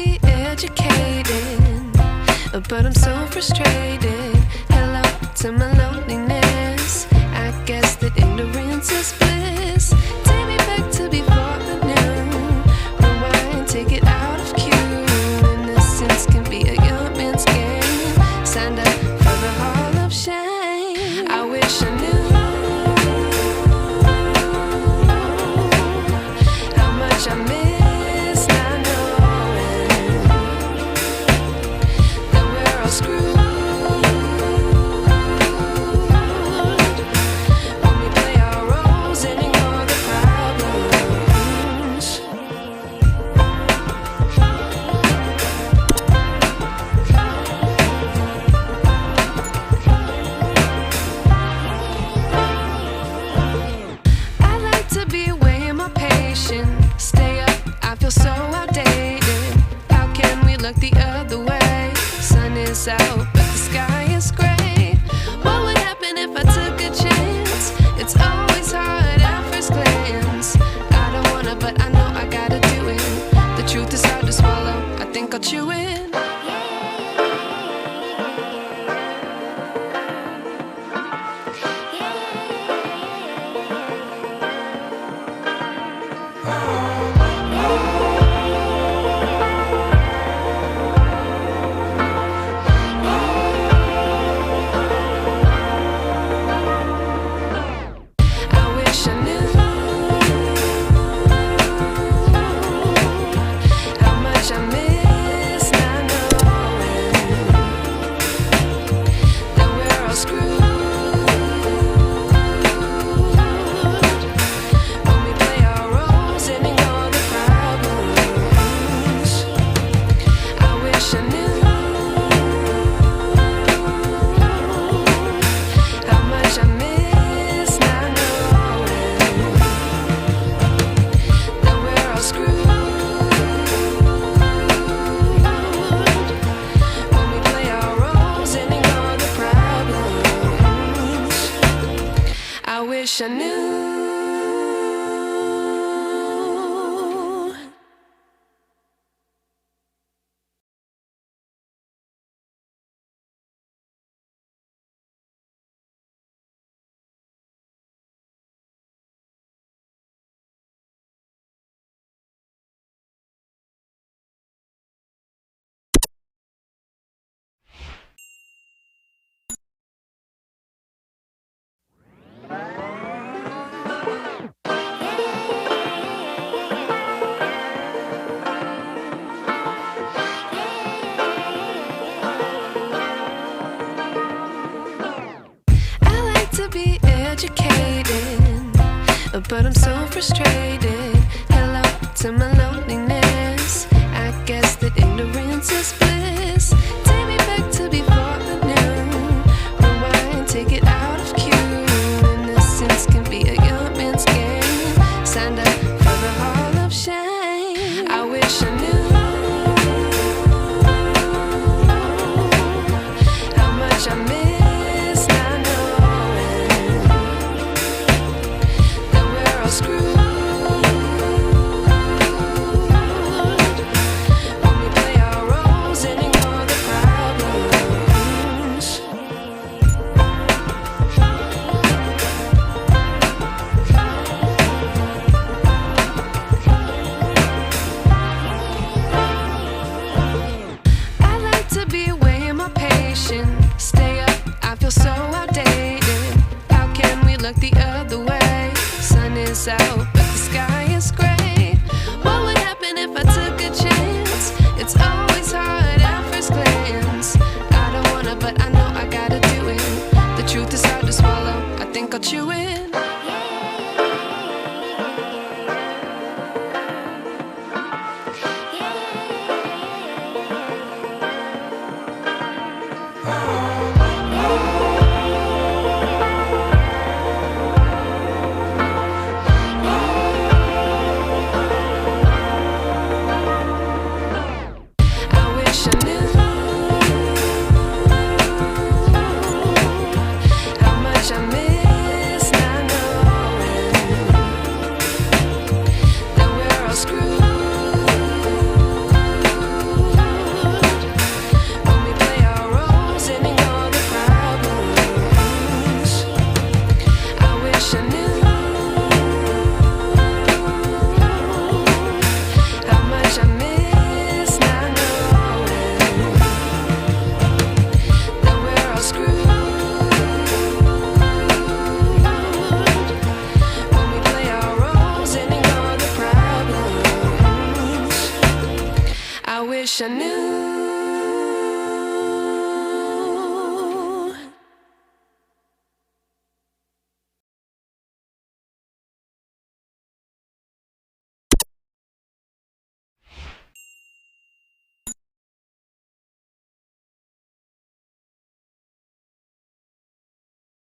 be educated, but I'm so frustrated. Hello to my loneliness. I guess that ignorance is bliss. Take me back to before I knew. Rewind, take it out of cue. Innocence can be a young man's game. Signed up for the hall of shame. I wish I knew how much I miss not knowing that we're all screwed. When we play our roles and ignore the problems. I like to be away in my patience. Stay up, I feel so outdated. How can we look the other way? Sun is out, but the sky is gray. What would happen if I took a chance? It's always hard at first glance. I don't wanna, but I know I gotta do it. The truth is hard to swallow, I think I'll chew it. I wish I knew how much I miss not knowing that we're all screwed. When we play our roles and ignore the problems. I wish I knew how much I miss not knowing that we're all screwed. When we play our roles and ignore the problems. I wish I knew. I like to be educated, but I'm so frustrated. Hello to my loneliness. I guess that ignorance is bliss. Take me back to before I knew. Rewind, take it out of cue. Innocence can be a young man's game. Signed up for the hall of shame. I wish I knew how much I miss not knowing that we're all screwed. When we play our roles wish I knew